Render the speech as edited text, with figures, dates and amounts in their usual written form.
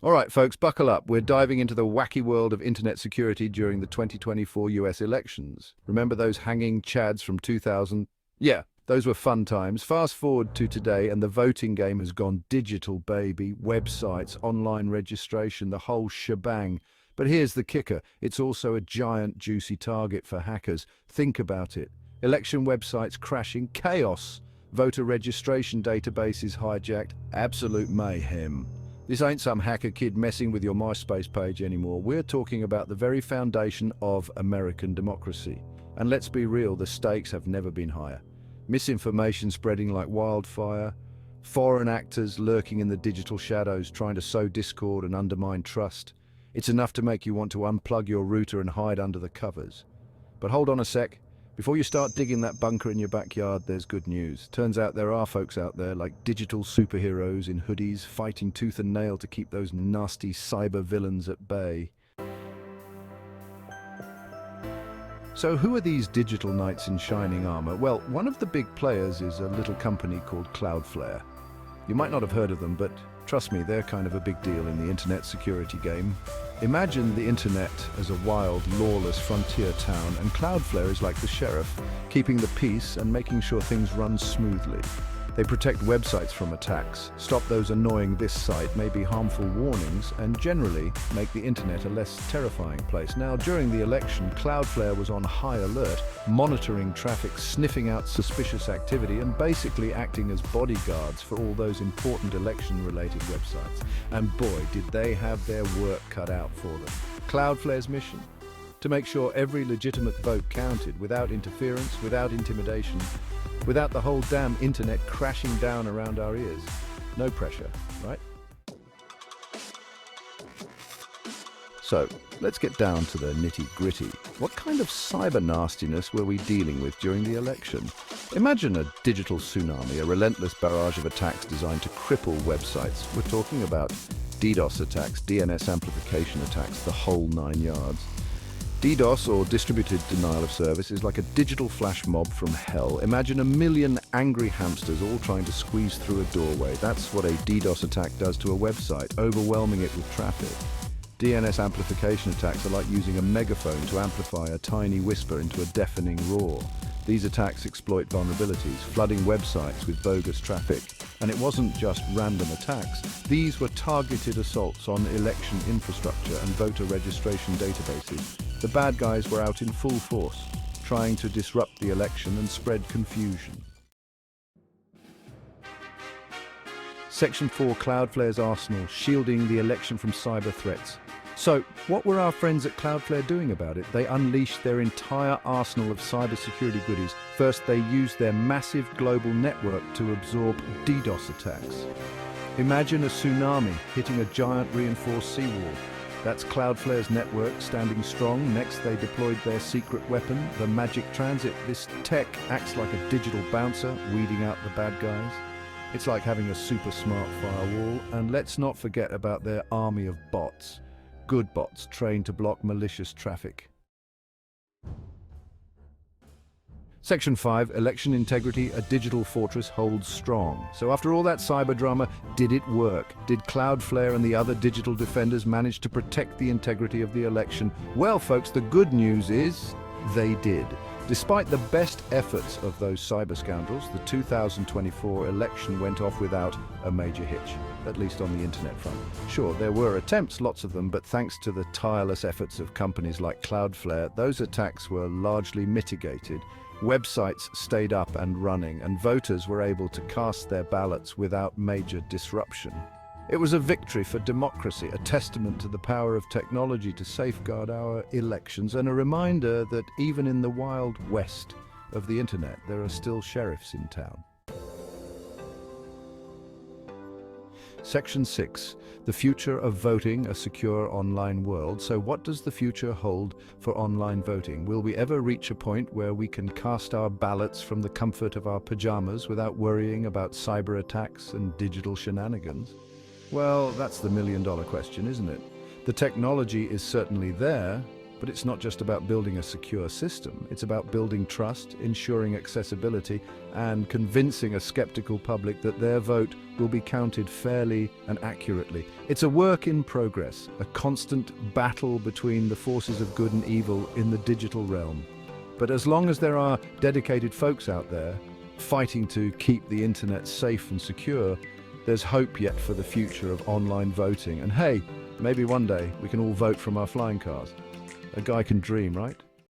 All right, folks, buckle up. We're diving into the wacky world of internet security during the 2024 US elections. Remember those hanging chads from 2000? Yeah, those were fun times. Fast forward to today, and the voting game has gone digital, baby. Websites, online registration, the whole shebang. But here's the kicker. It's also a giant, juicy target for hackers. Think about it. Election websites crashing, chaos. Voter registration databases hijacked, absolute mayhem. This ain't some hacker kid messing with your MySpace page anymore. We're talking about the very foundation of American democracy. And let's be real, the stakes have never been higher. Misinformation spreading like wildfire, foreign actors lurking in the digital shadows trying to sow discord and undermine trust. It's enough to make you want to unplug your router and hide under the covers. But hold on a sec. Before you start digging that bunker in your backyard, there's good news. Turns out there are folks out there like digital superheroes in hoodies fighting tooth and nail to keep those nasty cyber villains at bay. So who are these digital knights in shining armor? Well, one of the big players is a little company called Cloudflare. You might not have heard of them, but trust me, they're kind of a big deal in the internet security game. Imagine the internet as a wild, lawless frontier town, and Cloudflare is like the sheriff, keeping the peace and making sure things run smoothly. They protect websites from attacks, stop those annoying "this site may be harmful" warnings, and generally make the internet a less terrifying place. Now, during the election, Cloudflare was on high alert, monitoring traffic, sniffing out suspicious activity, and basically acting as bodyguards for all those important election-related websites. And boy, did they have their work cut out for them. Cloudflare's mission? To make sure every legitimate vote counted, without interference, without intimidation, without the whole damn internet crashing down around our ears. No pressure, right? So, let's get down to the nitty-gritty. What kind of cyber nastiness were we dealing with during the election? Imagine a digital tsunami, a relentless barrage of attacks designed to cripple websites. We're talking about DDoS attacks, DNS amplification attacks, the whole 9 yards. DDoS, or distributed denial of service, is like a digital flash mob from hell. Imagine a million angry hamsters all trying to squeeze through a doorway. That's what a DDoS attack does to a website, overwhelming it with traffic. DNS amplification attacks are like using a megaphone to amplify a tiny whisper into a deafening roar. These attacks exploit vulnerabilities, flooding websites with bogus traffic. And it wasn't just random attacks. These were targeted assaults on election infrastructure and voter registration databases. The bad guys were out in full force, trying to disrupt the election and spread confusion. Section 4, Cloudflare's arsenal, shielding the election from cyber threats. So, what were our friends at Cloudflare doing about it? They unleashed their entire arsenal of cybersecurity goodies. First, they used their massive global network to absorb DDoS attacks. Imagine a tsunami hitting a giant reinforced seawall. That's Cloudflare's network standing strong. Next, they deployed their secret weapon, the Magic Transit. This tech acts like a digital bouncer, weeding out the bad guys. It's like having a super smart firewall. And let's not forget about their army of bots. Good bots trained to block malicious traffic. Section 5, Election Integrity, a digital fortress holds strong. So after all that cyber drama, did it work? Did Cloudflare and the other digital defenders manage to protect the integrity of the election? Well, folks, the good news is they did. Despite the best efforts of those cyber scoundrels, the 2024 election went off without a major hitch, at least on the internet front. Sure, there were attempts, lots of them, but thanks to the tireless efforts of companies like Cloudflare, those attacks were largely mitigated. Websites stayed up and running, and voters were able to cast their ballots without major disruption. It was a victory for democracy, a testament to the power of technology to safeguard our elections, and a reminder that even in the wild west of the internet, there are still sheriffs in town. Section 6, the future of voting, a secure online world. So what does the future hold for online voting? Will we ever reach a point where we can cast our ballots from the comfort of our pajamas without worrying about cyber attacks and digital shenanigans? Well, that's the million-dollar question, isn't it? The technology is certainly there, But it's not just about building a secure system. It's about building trust, ensuring accessibility, and convincing a skeptical public that their vote will be counted fairly and accurately. It's a work in progress, a constant battle between the forces of good and evil in the digital realm. But as long as there are dedicated folks out there fighting to keep the internet safe and secure, there's hope yet for the future of online voting. And hey, maybe one day we can all vote from our flying cars. A guy can dream, right?